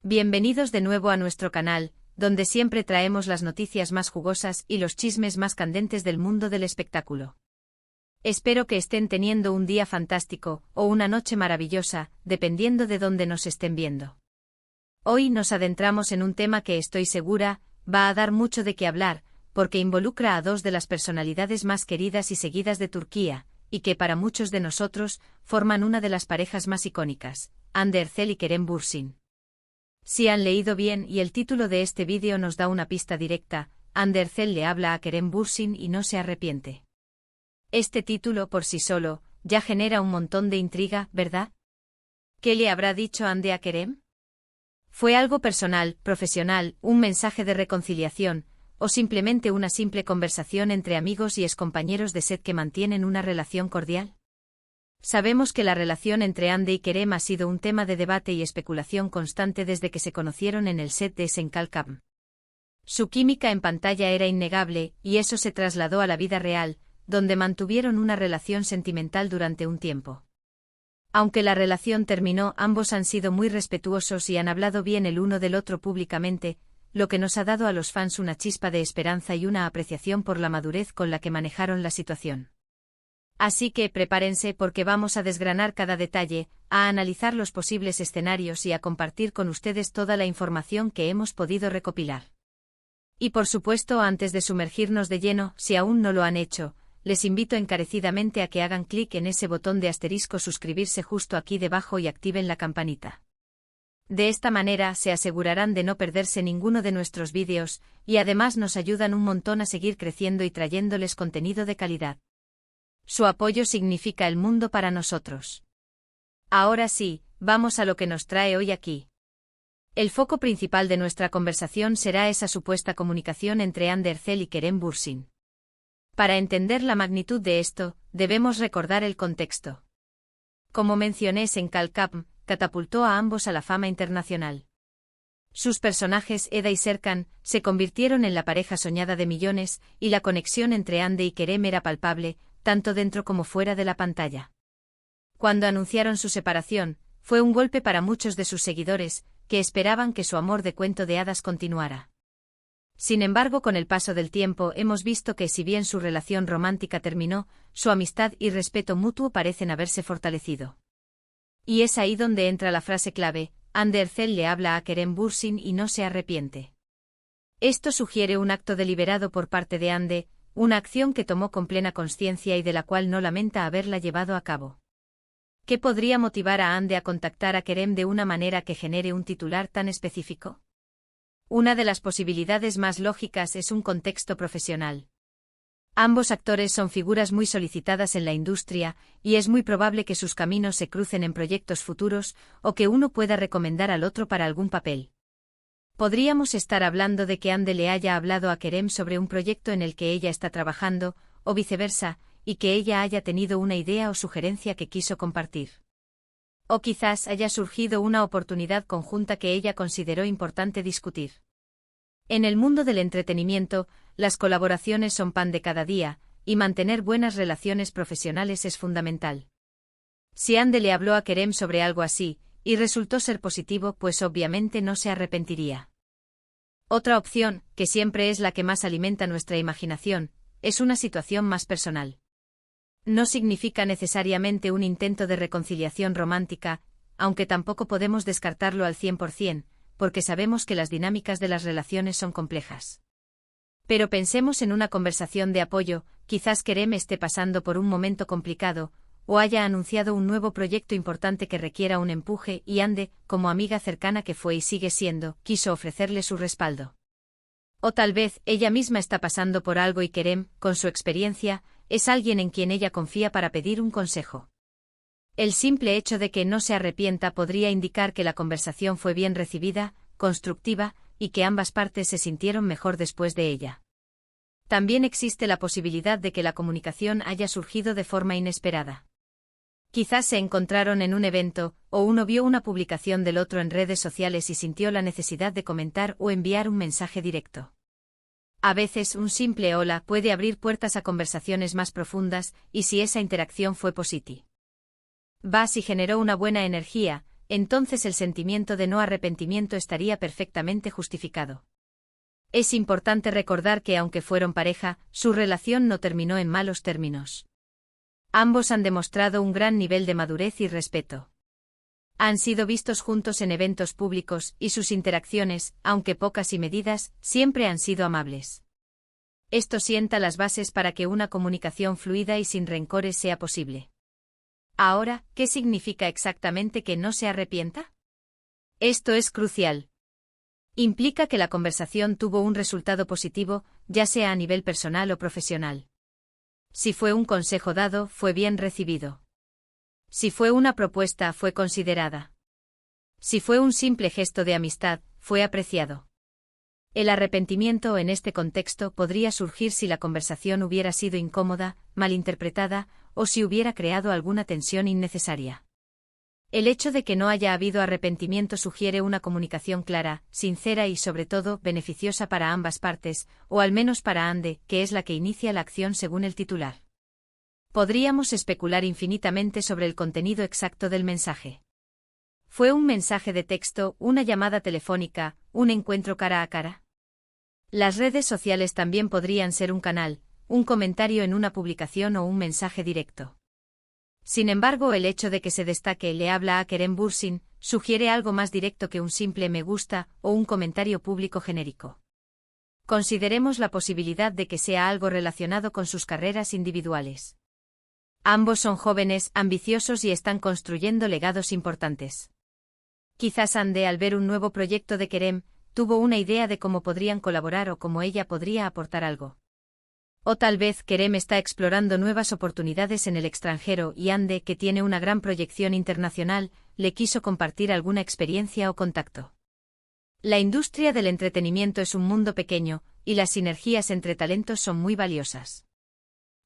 Bienvenidos de nuevo a nuestro canal, donde siempre traemos las noticias más jugosas y los chismes más candentes del mundo del espectáculo. Espero que estén teniendo un día fantástico o una noche maravillosa, dependiendo de dónde nos estén viendo. Hoy nos adentramos en un tema que estoy segura va a dar mucho de qué hablar, porque involucra a dos de las personalidades más queridas y seguidas de Turquía, y que para muchos de nosotros forman una de las parejas más icónicas, Hande Erçel y Kerem Bürsin. Si han leído bien y el título de este vídeo nos da una pista directa, Hande Erçel le habla a Kerem Bürsin y no se arrepiente. Este título por sí solo ya genera un montón de intriga, ¿verdad? ¿Qué le habrá dicho Hande a Kerem? ¿Fue algo personal, profesional, un mensaje de reconciliación, o simplemente una simple conversación entre amigos y excompañeros de set que mantienen una relación cordial? Sabemos que la relación entre Hande y Kerem ha sido un tema de debate y especulación constante desde que se conocieron en el set de Senkalkam. Su química en pantalla era innegable, y eso se trasladó a la vida real, donde mantuvieron una relación sentimental durante un tiempo. Aunque la relación terminó, ambos han sido muy respetuosos y han hablado bien el uno del otro públicamente, lo que nos ha dado a los fans una chispa de esperanza y una apreciación por la madurez con la que manejaron la situación. Así que prepárense porque vamos a desgranar cada detalle, a analizar los posibles escenarios y a compartir con ustedes toda la información que hemos podido recopilar. Y por supuesto, antes de sumergirnos de lleno, si aún no lo han hecho, les invito encarecidamente a que hagan clic en ese botón de asterisco suscribirse justo aquí debajo y activen la campanita. De esta manera se asegurarán de no perderse ninguno de nuestros vídeos, y además nos ayudan un montón a seguir creciendo y trayéndoles contenido de calidad. Su apoyo significa el mundo para nosotros. Ahora sí, vamos a lo que nos trae hoy aquí. El foco principal de nuestra conversación será esa supuesta comunicación entre Hande Erçel y Kerem Bürsin. Para entender la magnitud de esto, debemos recordar el contexto. Como mencioné, Senkalkam catapultó a ambos a la fama internacional. Sus personajes Eda y Serkan se convirtieron en la pareja soñada de millones, y la conexión entre Hande y Kerem era palpable, tanto dentro como fuera de la pantalla. Cuando anunciaron su separación, fue un golpe para muchos de sus seguidores, que esperaban que su amor de cuento de hadas continuara. Sin embargo, con el paso del tiempo hemos visto que si bien su relación romántica terminó, su amistad y respeto mutuo parecen haberse fortalecido. Y es ahí donde entra la frase clave: Hande Erçel le habla a Kerem Bürsin y no se arrepiente. Esto sugiere un acto deliberado por parte de Hande, una acción que tomó con plena conciencia y de la cual no lamenta haberla llevado a cabo. ¿Qué podría motivar a Hande a contactar a Kerem de una manera que genere un titular tan específico? Una de las posibilidades más lógicas es un contexto profesional. Ambos actores son figuras muy solicitadas en la industria, y es muy probable que sus caminos se crucen en proyectos futuros, o que uno pueda recomendar al otro para algún papel. Podríamos estar hablando de que Hande le haya hablado a Kerem sobre un proyecto en el que ella está trabajando, o viceversa, y que ella haya tenido una idea o sugerencia que quiso compartir. O quizás haya surgido una oportunidad conjunta que ella consideró importante discutir. En el mundo del entretenimiento, las colaboraciones son pan de cada día, y mantener buenas relaciones profesionales es fundamental. Si Hande le habló a Kerem sobre algo así, y resultó ser positivo, pues obviamente no se arrepentiría. Otra opción, que siempre es la que más alimenta nuestra imaginación, es una situación más personal. No significa necesariamente un intento de reconciliación romántica, aunque tampoco podemos descartarlo al 100%, porque sabemos que las dinámicas de las relaciones son complejas. Pero pensemos en una conversación de apoyo, quizás Kerem esté pasando por un momento complicado, o haya anunciado un nuevo proyecto importante que requiera un empuje y Hande, como amiga cercana que fue y sigue siendo, quiso ofrecerle su respaldo. O tal vez ella misma está pasando por algo y Kerem, con su experiencia, es alguien en quien ella confía para pedir un consejo. El simple hecho de que no se arrepienta podría indicar que la conversación fue bien recibida, constructiva, y que ambas partes se sintieron mejor después de ella. También existe la posibilidad de que la comunicación haya surgido de forma inesperada. Quizás se encontraron en un evento, o uno vio una publicación del otro en redes sociales y sintió la necesidad de comentar o enviar un mensaje directo. A veces un simple hola puede abrir puertas a conversaciones más profundas, y si esa interacción fue positiva, y generó una buena energía, entonces el sentimiento de no arrepentimiento estaría perfectamente justificado. Es importante recordar que aunque fueron pareja, su relación no terminó en malos términos. Ambos han demostrado un gran nivel de madurez y respeto. Han sido vistos juntos en eventos públicos y sus interacciones, aunque pocas y medidas, siempre han sido amables. Esto sienta las bases para que una comunicación fluida y sin rencores sea posible. Ahora, ¿qué significa exactamente que no se arrepienta? Esto es crucial. Implica que la conversación tuvo un resultado positivo, ya sea a nivel personal o profesional. Si fue un consejo dado, fue bien recibido. Si fue una propuesta, fue considerada. Si fue un simple gesto de amistad, fue apreciado. El arrepentimiento en este contexto podría surgir si la conversación hubiera sido incómoda, malinterpretada, o si hubiera creado alguna tensión innecesaria. El hecho de que no haya habido arrepentimiento sugiere una comunicación clara, sincera y sobre todo beneficiosa para ambas partes, o al menos para Ande, que es la que inicia la acción según el titular. Podríamos especular infinitamente sobre el contenido exacto del mensaje. ¿Fue un mensaje de texto, una llamada telefónica, un encuentro cara a cara? Las redes sociales también podrían ser un canal, un comentario en una publicación o un mensaje directo. Sin embargo, el hecho de que se destaque "le habla a Kerem Bürsin" sugiere algo más directo que un simple me gusta o un comentario público genérico. Consideremos la posibilidad de que sea algo relacionado con sus carreras individuales. Ambos son jóvenes, ambiciosos y están construyendo legados importantes. Quizás Ande, al ver un nuevo proyecto de Kerem, tuvo una idea de cómo podrían colaborar o cómo ella podría aportar algo. O tal vez Kerem está explorando nuevas oportunidades en el extranjero y Ande, que tiene una gran proyección internacional, le quiso compartir alguna experiencia o contacto. La industria del entretenimiento es un mundo pequeño, y las sinergias entre talentos son muy valiosas.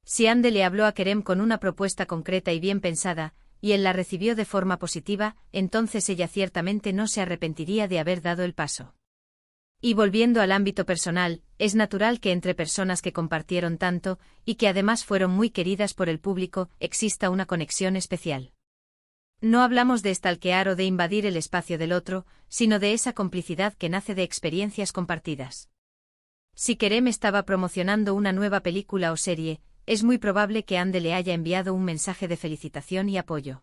Si Ande le habló a Kerem con una propuesta concreta y bien pensada, y él la recibió de forma positiva, entonces ella ciertamente no se arrepentiría de haber dado el paso. Y volviendo al ámbito personal, es natural que entre personas que compartieron tanto, y que además fueron muy queridas por el público, exista una conexión especial. No hablamos de stalkear o de invadir el espacio del otro, sino de esa complicidad que nace de experiencias compartidas. Si Kerem estaba promocionando una nueva película o serie, es muy probable que Ande le haya enviado un mensaje de felicitación y apoyo.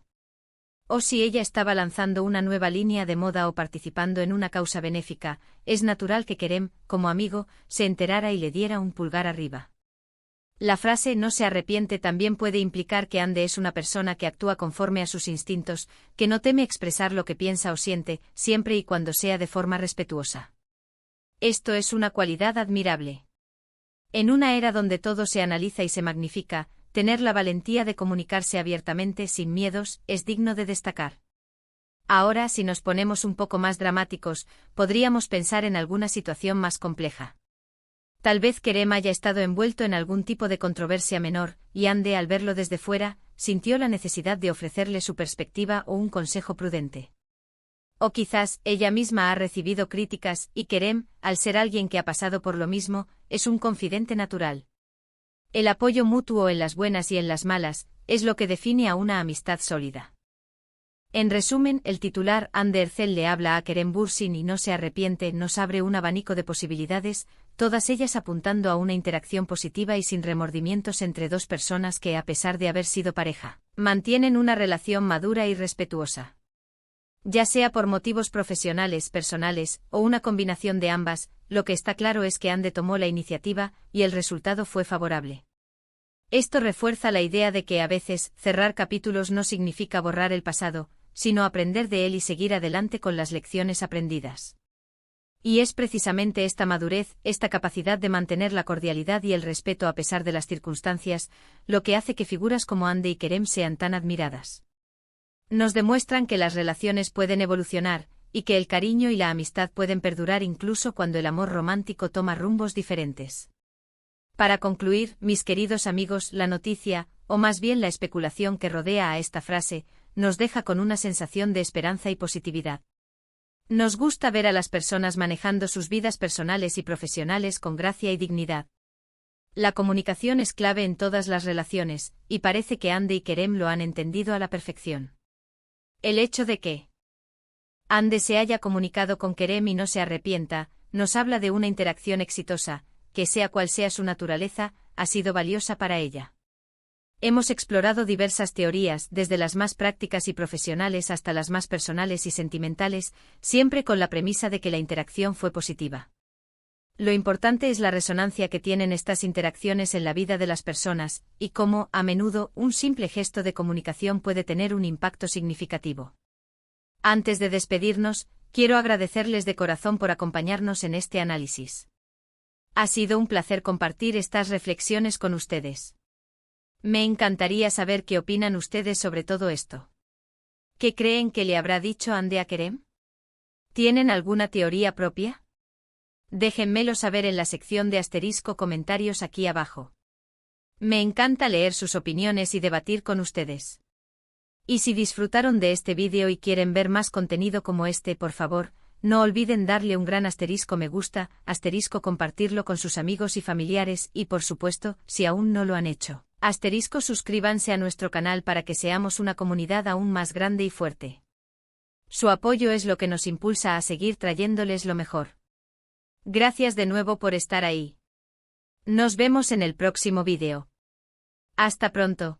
O si ella estaba lanzando una nueva línea de moda o participando en una causa benéfica, es natural que Kerem, como amigo, se enterara y le diera un pulgar arriba. La frase "no se arrepiente" también puede implicar que Ande es una persona que actúa conforme a sus instintos, que no teme expresar lo que piensa o siente, siempre y cuando sea de forma respetuosa. Esto es una cualidad admirable. En una era donde todo se analiza y se magnifica, tener la valentía de comunicarse abiertamente sin miedos es digno de destacar. Ahora, si nos ponemos un poco más dramáticos, podríamos pensar en alguna situación más compleja. Tal vez Kerem haya estado envuelto en algún tipo de controversia menor, y Ande, al verlo desde fuera, sintió la necesidad de ofrecerle su perspectiva o un consejo prudente. O quizás ella misma ha recibido críticas y Kerem, al ser alguien que ha pasado por lo mismo, es un confidente natural. El apoyo mutuo en las buenas y en las malas es lo que define a una amistad sólida. En resumen, el titular "Ande Erçel le habla a Kerem Bürsin y no se arrepiente" nos abre un abanico de posibilidades, todas ellas apuntando a una interacción positiva y sin remordimientos entre dos personas que, a pesar de haber sido pareja, mantienen una relación madura y respetuosa. Ya sea por motivos profesionales, personales, o una combinación de ambas, lo que está claro es que Ande tomó la iniciativa, y el resultado fue favorable. Esto refuerza la idea de que a veces, cerrar capítulos no significa borrar el pasado, sino aprender de él y seguir adelante con las lecciones aprendidas. Y es precisamente esta madurez, esta capacidad de mantener la cordialidad y el respeto a pesar de las circunstancias, lo que hace que figuras como Ande y Kerem sean tan admiradas. Nos demuestran que las relaciones pueden evolucionar, y que el cariño y la amistad pueden perdurar incluso cuando el amor romántico toma rumbos diferentes. Para concluir, mis queridos amigos, la noticia, o más bien la especulación que rodea a esta frase, nos deja con una sensación de esperanza y positividad. Nos gusta ver a las personas manejando sus vidas personales y profesionales con gracia y dignidad. La comunicación es clave en todas las relaciones, y parece que Ande y Kerem lo han entendido a la perfección. El hecho de que Ande se haya comunicado con Kerem y no se arrepienta, nos habla de una interacción exitosa, que sea cual sea su naturaleza, ha sido valiosa para ella. Hemos explorado diversas teorías, desde las más prácticas y profesionales hasta las más personales y sentimentales, siempre con la premisa de que la interacción fue positiva. Lo importante es la resonancia que tienen estas interacciones en la vida de las personas, y cómo, a menudo, un simple gesto de comunicación puede tener un impacto significativo. Antes de despedirnos, quiero agradecerles de corazón por acompañarnos en este análisis. Ha sido un placer compartir estas reflexiones con ustedes. Me encantaría saber qué opinan ustedes sobre todo esto. ¿Qué creen que le habrá dicho Ande a Kerem? ¿Tienen alguna teoría propia? Déjenmelo saber en la sección de *comentarios aquí abajo. Me encanta leer sus opiniones y debatir con ustedes. Y si disfrutaron de este vídeo y quieren ver más contenido como este, por favor, no olviden darle un gran me gusta, compartirlo con sus amigos y familiares y por supuesto, si aún no lo han hecho, suscríbanse a nuestro canal para que seamos una comunidad aún más grande y fuerte. Su apoyo es lo que nos impulsa a seguir trayéndoles lo mejor. Gracias de nuevo por estar ahí. Nos vemos en el próximo vídeo. Hasta pronto.